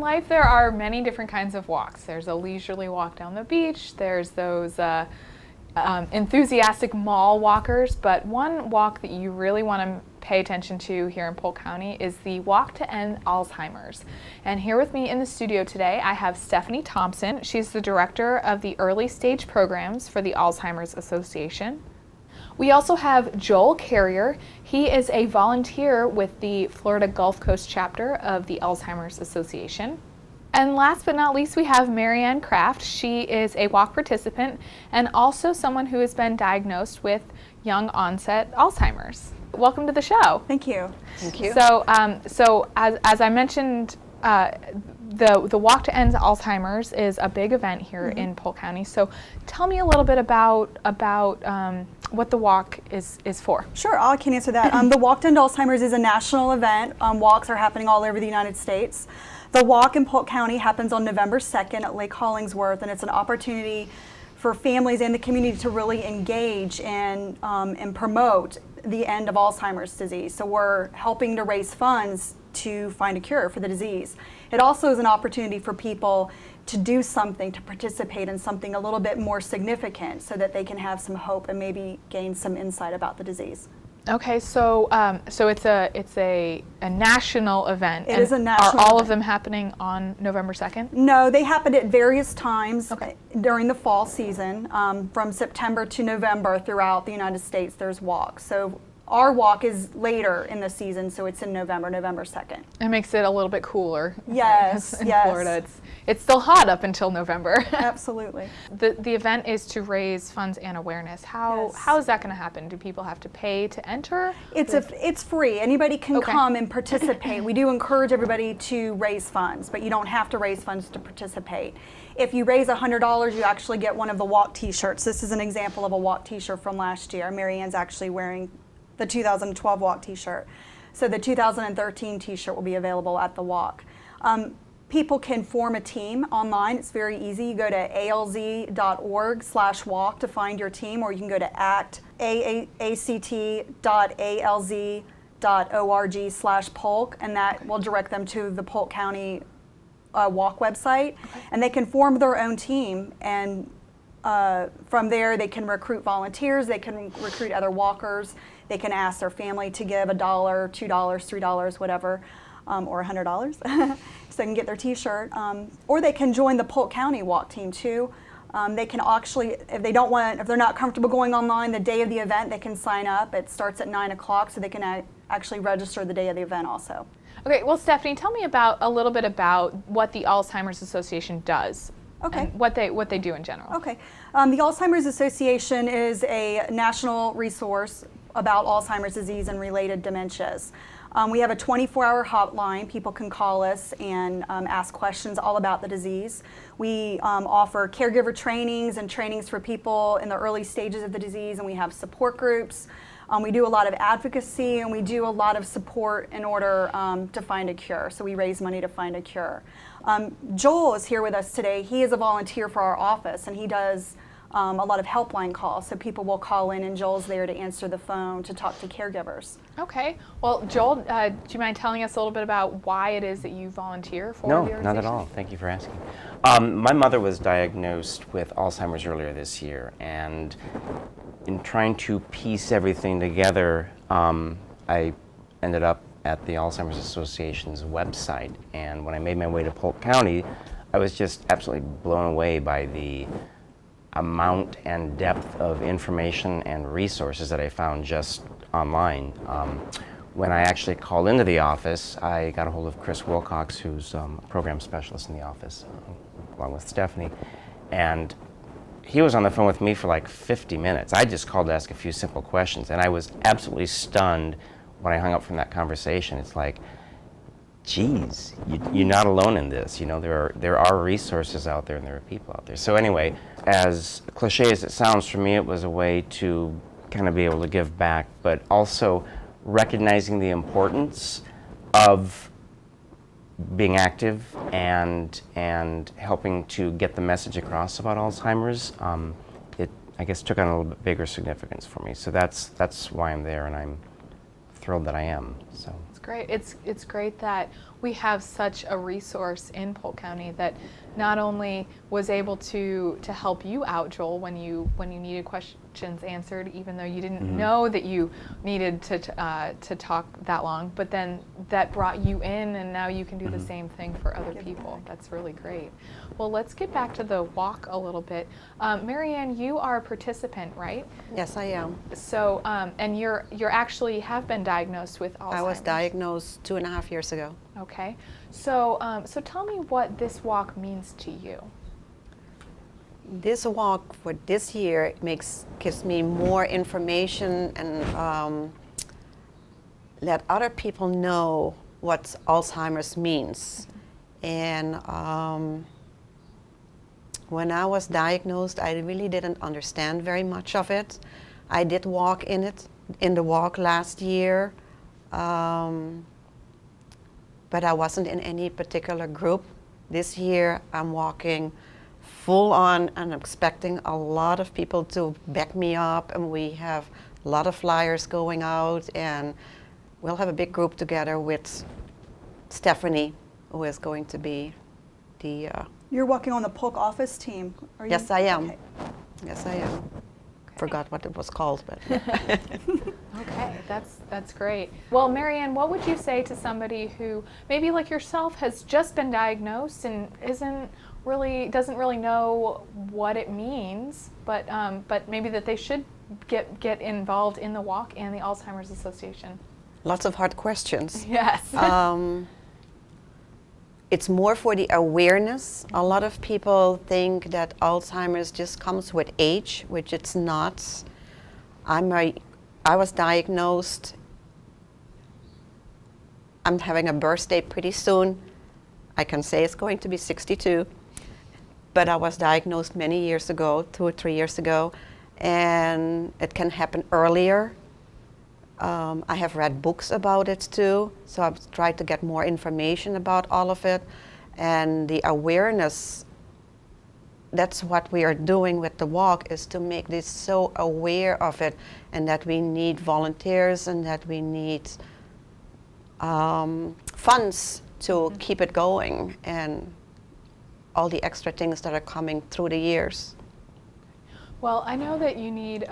life there are many different kinds of walks. There's a leisurely walk down the beach, there's those enthusiastic mall walkers, but one walk that you really want to pay attention to here in Polk County is the Walk to End Alzheimer's. And here with me in the studio today, I have Stefanie Thompson. She's the director of the early stage programs for the Alzheimer's Association. We also have Joel Carrier. He is a volunteer with the Florida Gulf Coast chapter of the Alzheimer's Association. And last but not least, we have Marianne Craft. She is a walk participant and also someone who has been diagnosed with young onset Alzheimer's. Welcome to the show. Thank you. Thank you. So, as I mentioned, the Walk to End Alzheimer's is a big event here in Polk County. So, tell me a little bit about what the walk is for. Sure, I can answer that. The Walk to End Alzheimer's is a national event. Walks are happening all over the United States. The walk in Polk County happens on November 2nd at Lake Hollingsworth, and it's an opportunity for families and the community to really engage and promote the end of Alzheimer's disease. So we're helping to raise funds to find a cure for the disease. It also is an opportunity for people to do something, to participate in something a little bit more significant so that they can have some hope and maybe gain some insight about the disease. Okay, so it's a national event. It is a national Are all event. of them happening on November 2nd? No, they happen at various times Okay. during the fall season. From September to November throughout the United States, there's walks. So our walk is later in the season, so it's in November 2nd. It makes it a little bit cooler. Yes, in yes. Florida, it's still hot up until November. Absolutely. The event is to raise funds and awareness. Yes. How is that going to happen? Do people have to pay to enter? It's free. Anybody can Okay. come and participate. We do encourage everybody to raise funds, but you don't have to raise funds to participate. If you raise $100, you actually get one of the walk t-shirts. This is an example of a walk t-shirt from last year. Marianne's actually wearing the 2012 walk t-shirt. So the 2013 t-shirt will be available at the walk. People can form a team online. It's very easy. You go to alz.org/walk to find your team, or you can go to act.alz.org/Polk, and that will direct them to the Polk County walk website. Okay. And they can form their own team, and from there they can recruit volunteers, they can recruit other walkers, they can ask their family to give $1, $2, $3, whatever, or $100 so they can get their t-shirt, or they can join the Polk County walk team too. They can actually, if they're not comfortable going online the day of the event, they can sign up. It starts at 9 o'clock, so they can actually register the day of the event also. Okay, well, Stefanie, tell me a little bit about what the Alzheimer's Association does. Okay. And what they do in general. Okay. The Alzheimer's Association is a national resource about Alzheimer's disease and related dementias. We have a 24-hour hotline. People can call us and ask questions all about the disease. We offer caregiver trainings and trainings for people in the early stages of the disease, and we have support groups. We do a lot of advocacy, and we do a lot of support in order to find a cure. So we raise money to find a cure. Joel is here with us today. He is a volunteer for our office, and he does a lot of helpline calls. So people will call in, and Joel's there to answer the phone to talk to caregivers. Okay. Well, Joel, do you mind telling us a little bit about why it is that you volunteer for the organization? No, not at all. Thank you for asking. My mother was diagnosed with Alzheimer's earlier this year, and in trying to piece everything together, I ended up at the Alzheimer's Association's website, and when I made my way to Polk County, I was just absolutely blown away by the amount and depth of information and resources that I found just online. When I actually called into the office, I got a hold of Chris Wilcox, who's a program specialist in the office, along with Stefanie, and he was on the phone with me for like 50 minutes. I just called to ask a few simple questions, and I was absolutely stunned when I hung up from that conversation. It's like, geez, you're not alone in this. You know, there are resources out there, and there are people out there. So anyway, as cliche as it sounds, for me it was a way to kind of be able to give back, but also recognizing the importance of being active and helping to get the message across about Alzheimer's. It, I guess, took on a little bit bigger significance for me. So that's why I'm there, and I'm thrilled that I am. So It's great. It's great that we have such a resource in Polk County that not only was able to help you out, Joel, when you needed questions answered, even though you didn't know that you needed to talk that long, but then that brought you in, and now you can do the same thing for other people. That's really great. Well, let's get back to the walk a little bit. Marianne, you are a participant, right? Yes, I am. So, and you're actually have been diagnosed with Alzheimer's. I was diagnosed 2.5 years ago. Okay. So, so tell me what this walk means to you. This walk for this year gives me more information and let other people know what Alzheimer's means. And when I was diagnosed, I really didn't understand very much of it. I did walk in the walk last year, but I wasn't in any particular group. This year I'm walking full on and I'm expecting a lot of people to back me up, and we have a lot of flyers going out, and we'll have a big group together with Stefanie, who is going to be the... You're walking on the Polk office team, are you? Yes, I am. Okay. Yes, I am. Forgot what it was called, but... Okay, that's great. Well, Marianne, what would you say to somebody who maybe like yourself has just been diagnosed and doesn't really know what it means, but maybe that they should get involved in the walk and the Alzheimer's Association? Lots of hard questions. Yes. It's more for the awareness. A lot of people think that Alzheimer's just comes with age, which it's not. I was diagnosed. I'm having a birthday pretty soon. I can say it's going to be 62. But I was diagnosed many years ago, 2 or 3 years ago, and it can happen earlier. I have read books about it too, so I've tried to get more information about all of it. And the awareness, that's what we are doing with the walk, is to make this so aware of it, and that we need volunteers and that we need funds to keep it going, and all the extra things that are coming through the years. Well, I know that you need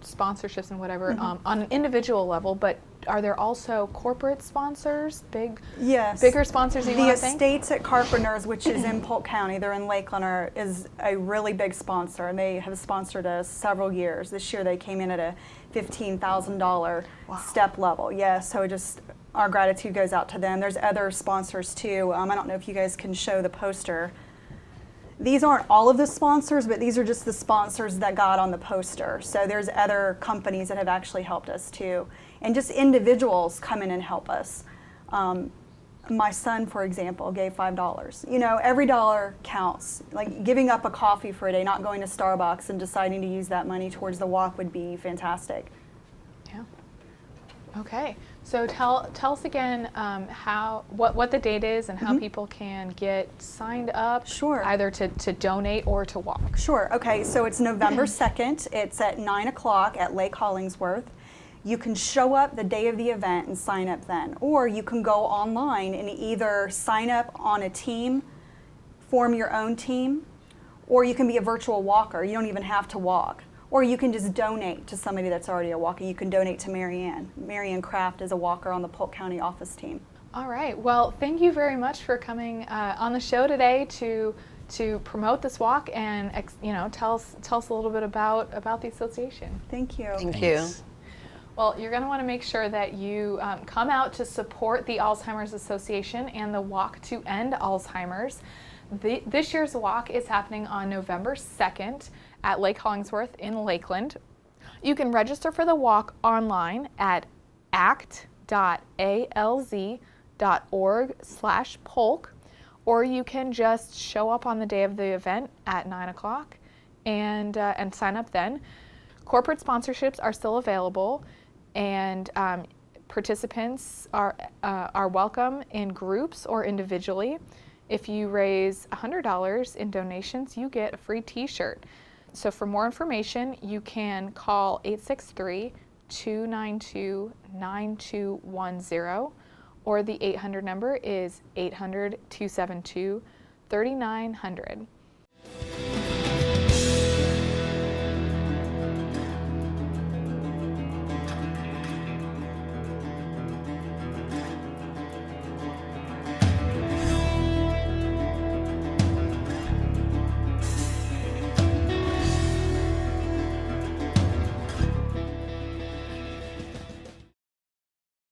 sponsorships and whatever on an individual level, but are there also corporate sponsors, bigger sponsors you The want to thank? Estates at Carpenters, which is in Polk County, they're in Lakeland, is a really big sponsor, and they have sponsored us several years. This year they came in at a $15,000 step level. Yeah, so just our gratitude goes out to them. There's other sponsors too. I don't know if you guys can show the poster. These aren't all of the sponsors, but these are just the sponsors that got on the poster. So there's other companies that have actually helped us too. And just individuals come in and help us. My son, for example, gave $5. You know, every dollar counts. Like giving up a coffee for a day, not going to Starbucks, and deciding to use that money towards the walk would be fantastic. Yeah. Okay. So tell us again what the date is and how people can get signed up. Sure. Either to donate or to walk. Sure. Okay. So it's November 2nd. It's at 9 o'clock at Lake Hollingsworth. You can show up the day of the event and sign up then, or you can go online and either sign up on a team, form your own team, or you can be a virtual walker. You don't even have to walk. Or you can just donate to somebody that's already a walker. You can donate to Marianne Craft is a walker on the Polk County office team. All right. Well, thank you very much for coming on the show today to promote this walk and tell us a little bit about the association. Thank you. Thank you. Well, you're going to want to make sure that you come out to support the Alzheimer's Association and the Walk to End Alzheimer's. This year's walk is happening on November 2nd at Lake Hollingsworth in Lakeland. You can register for the walk online at act.alz.org/Polk, or you can just show up on the day of the event at 9 o'clock and sign up then. Corporate sponsorships are still available, and participants are welcome in groups or individually. If you raise $100 in donations, you get a free t-shirt. So for more information, you can call 800-292-9210, or the 800 number is 800-272-3900.